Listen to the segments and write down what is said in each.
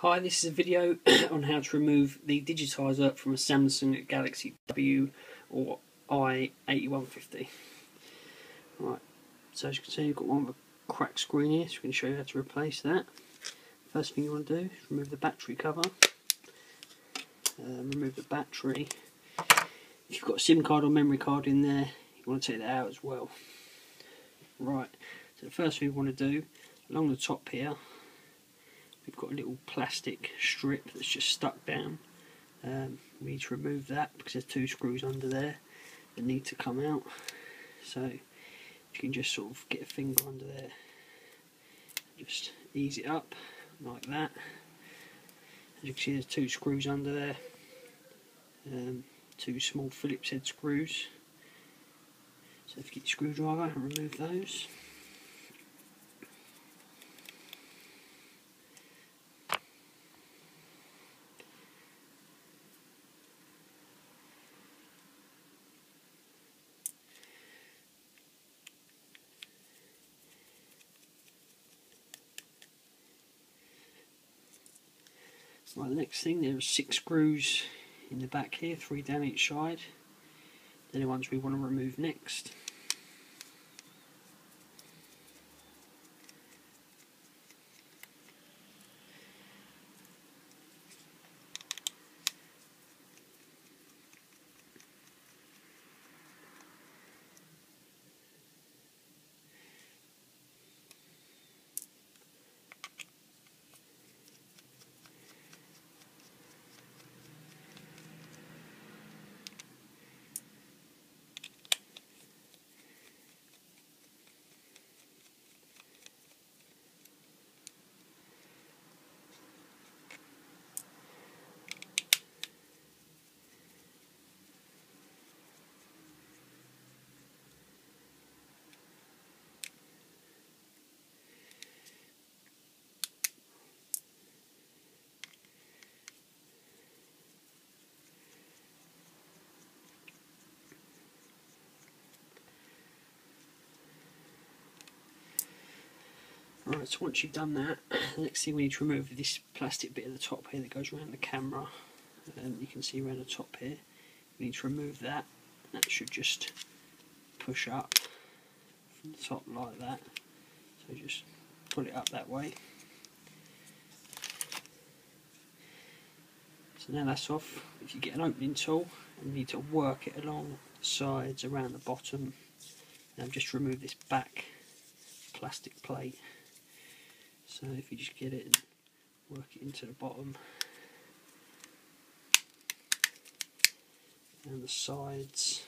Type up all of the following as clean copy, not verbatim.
Hi, this is a video on how to remove the Digitizer from a Samsung Galaxy W or i8150. Right, so as you can see, you've got one with a cracked screen here, so we can show you how to replace that. First thing you want to do is remove the battery cover, remove the battery. If you've got a SIM card or memory card in there, you want to take that out as well. Right, so the first thing we want to do, along the top here, we've got a little plastic strip that's just stuck down. We need to remove that because there's two screws under there that need to come out. So you can just sort of get a finger under there, just ease it up like that. As you can see, there's two screws under there, two small Phillips head screws. So if you get your screwdriver and remove those. Right, the next thing, there are 6 screws in the back here, 3 down each side. They're the ones we want to remove next. Right, so once you've done that, the next thing we need to remove is this plastic bit at the top here that goes around the camera. You can see around the top here. We need to remove that. That should just push up from the top like that. So just pull it up that way. So now that's off. If you get an opening tool and you need to work it along the sides, around the bottom, just remove this back plastic plate. So if you just get it and work it into the bottom and the sides,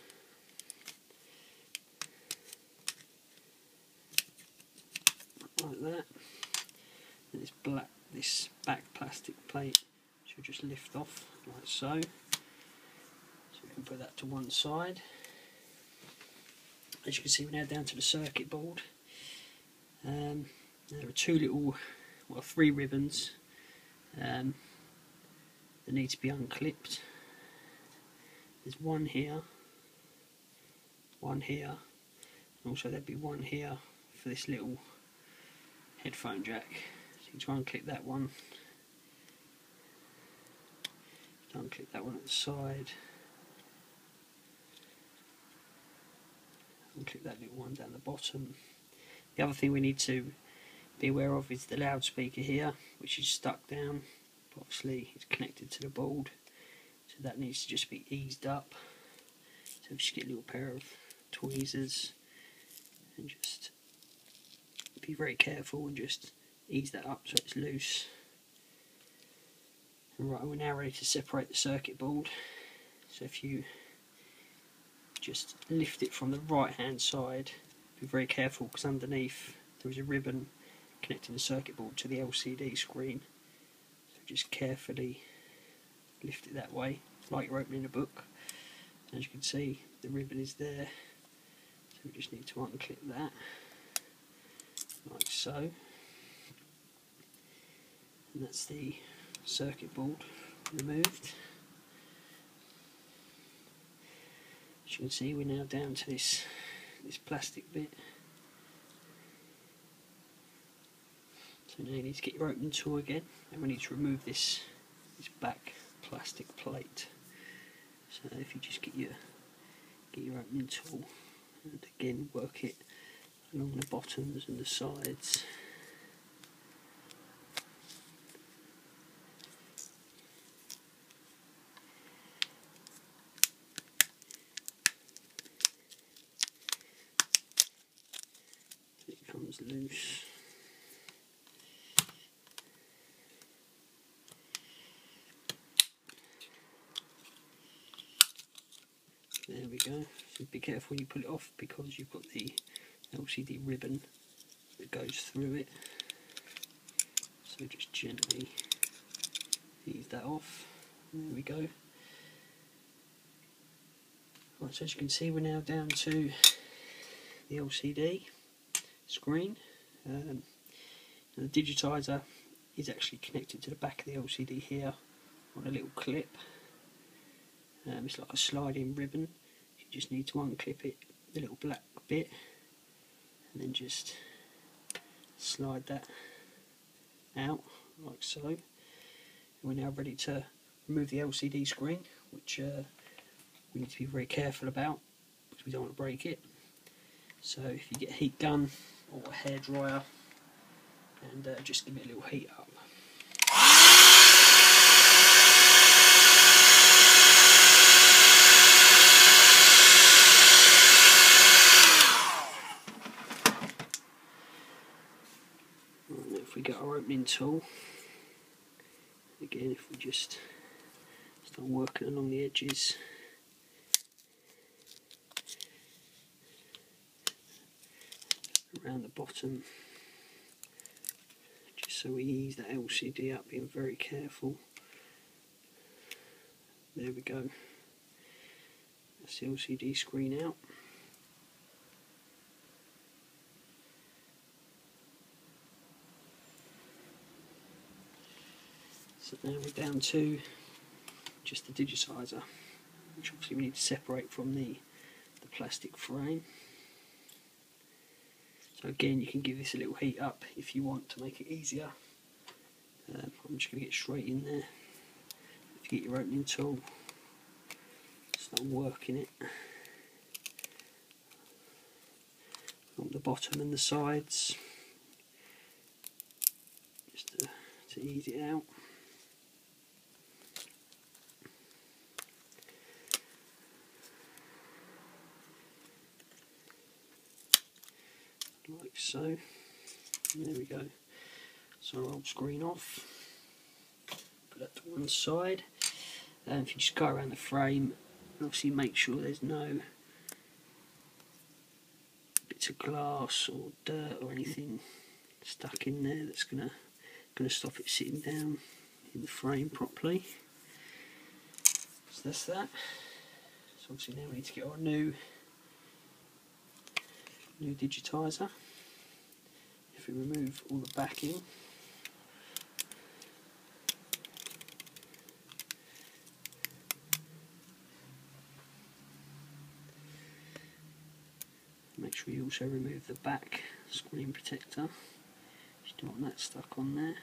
like that, and this back plastic plate should just lift off like so. So we can put that to one side. As you can see, we're now down to the circuit board. There are 3 ribbons that need to be unclipped. There's one here, and also there'll be one here for this little headphone jack. So you can unclip that one, unclip that one at the side, unclip that little one down the bottom. The other thing we need to be aware of is the loudspeaker here, which is stuck down, but obviously it's connected to the board, so that needs to just be eased up. So we just get a little pair of tweezers and just be very careful and just ease that up so it's loose. Right, we're now ready to separate the circuit board. So if you just lift it from the right hand side, be very careful because underneath there is a ribbon connecting the circuit board to the LCD screen. So just carefully lift it that way, like you're opening a book. As you can see, the ribbon is there, so we just need to unclip that, like so. And that's the circuit board removed. As you can see, we're now down to this plastic bit. So now you need to get your opening tool again, and we need to remove this back plastic plate. So if you just get your opening tool and again work it along the bottoms and the sides. It comes loose. There we go. So be careful when you pull it off because you've got the LCD ribbon that goes through it. So just gently ease that off. There we go. Right, so as you can see, we're now down to the LCD screen. The Digitizer is actually connected to the back of the LCD here on a little clip. It's like a sliding ribbon. You just need to unclip it, the little black bit, and then just slide that out like so. And we're now ready to remove the LCD screen, which we need to be very careful about because we don't want to break it. So if you get a heat gun or a hairdryer and just give it a little heat up. Right, if we get our opening tool, again if we just start working along the edges, around the bottom, just so we ease that LCD up, being very careful. There we go. That's the LCD screen out. So now we're down to just the Digitizer, which obviously we need to separate from the plastic frame. So again, you can give this a little heat up if you want to make it easier. I'm just going to get straight in there. If you get your opening tool, start working it on the bottom and the sides, just to ease it out. Like so. And there we go. So our old screen off. Put that to one side. And if you just go around the frame, obviously make sure there's no bits of glass or dirt or anything stuck in there that's gonna stop it sitting down in the frame properly. So that's that. So obviously now we need to get our new Digitizer. If we remove all the backing, make sure you also remove the back screen protector. Just don't want that stuck on there.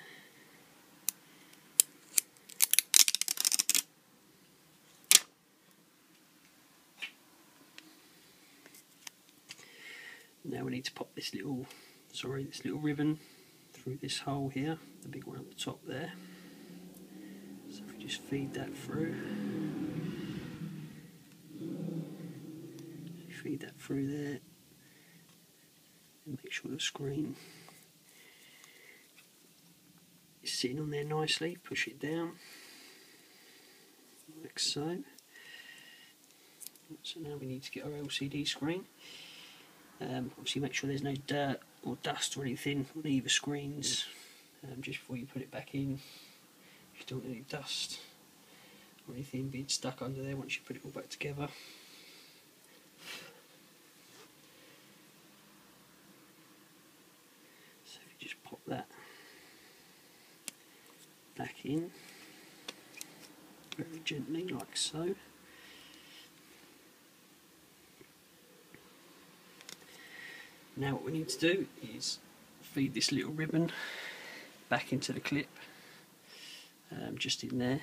Now we need to pop this little ribbon through this hole here, the big one at the top there. So if we just feed that through, there, and make sure the screen is sitting on there nicely. Push it down like so. So now we need to get our LCD screen. Obviously make sure there's no dirt or dust or anything on either screens just before you put it back in. You don't want any dust or anything being stuck under there once you put it all back together. So if you just pop that back in very gently like so. Now what we need to do is feed this little ribbon back into the clip, just in there.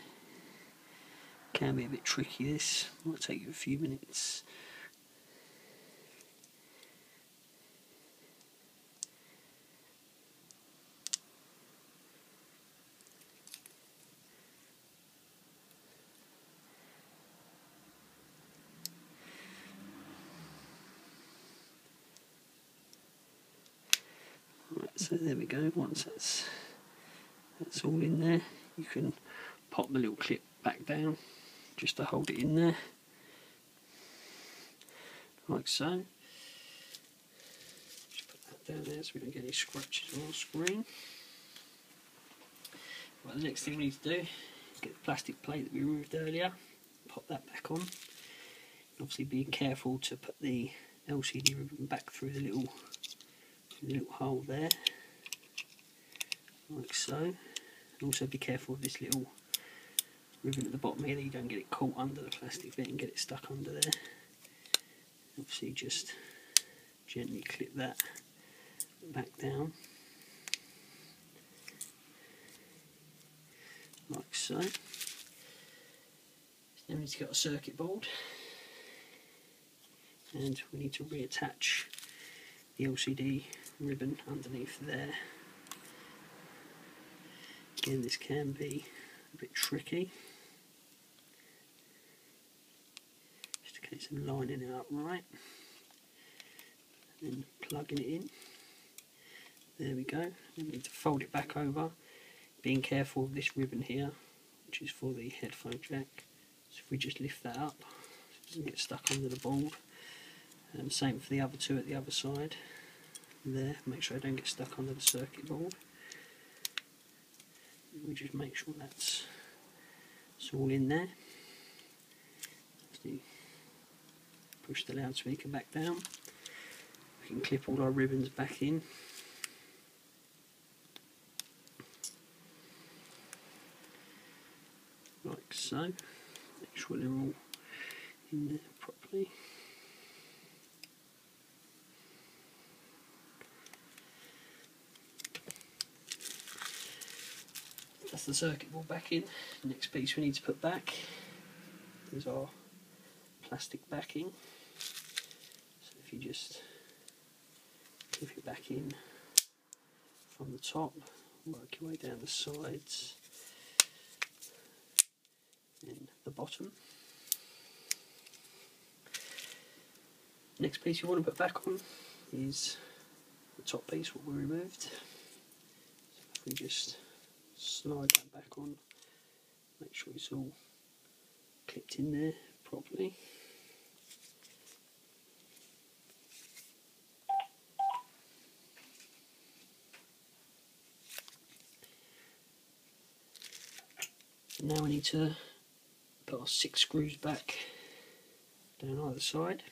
Can be a bit tricky, this might take you a few minutes. Right, so there we go. Once that's all in there, you can pop the little clip back down just to hold it in there, like so. Just put that down there so we don't get any scratches on our screen. Right, the next thing we need to do is get the plastic plate that we removed earlier, pop that back on. Obviously being careful to put the LCD ribbon back through the little hole there, like so. And also be careful of this little ribbon at the bottom here, that you don't get it caught under the plastic bit and get it stuck under there. Obviously just gently clip that back down, like so. Then we need to get a circuit board, and we need to reattach the LCD ribbon underneath there. Again, this can be a bit tricky, just a case of lining it up right and then plugging it in. There we go. We need to fold it back over, being careful of this ribbon here, which is for the headphone jack. So if we just lift that up, it doesn't get stuck under the board. And same for the other two at the other side. There, make sure I don't get stuck under the circuit board. We just make sure that's all in there. Just push the loudspeaker back down. We can clip all our ribbons back in. Like so. Make sure they're all in there properly. That's the circuit board back in. Next piece we need to put back is our plastic backing. So if you just clip it back in from the top, work your way down the sides and the bottom. Next piece you want to put back on is the top piece, what we removed. So if we just slide that back on, make sure it's all clipped in there properly. And now we need to put our 6 screws back down either side.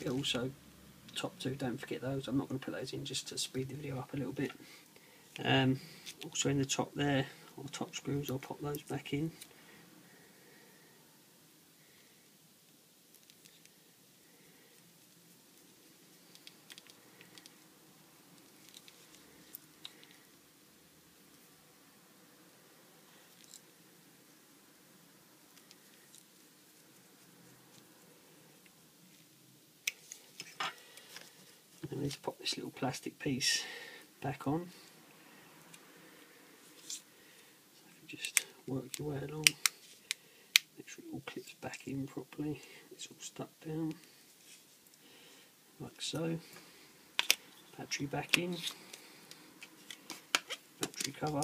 Also, top 2, don't forget those. I'm not going to put those in just to speed the video up a little bit. Also in the top there, or top screws, I'll pop those back in. And I need to pop this little plastic piece back on. So if you just work your way along, make sure it all clips back in properly, It's all stuck down like so. Battery back in, battery cover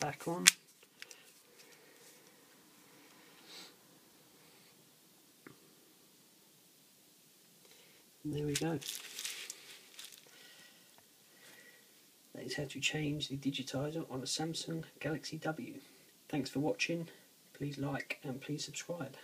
back on. And there we go. That is how to change the digitizer on a Samsung Galaxy W. Thanks for watching. Please like and please subscribe.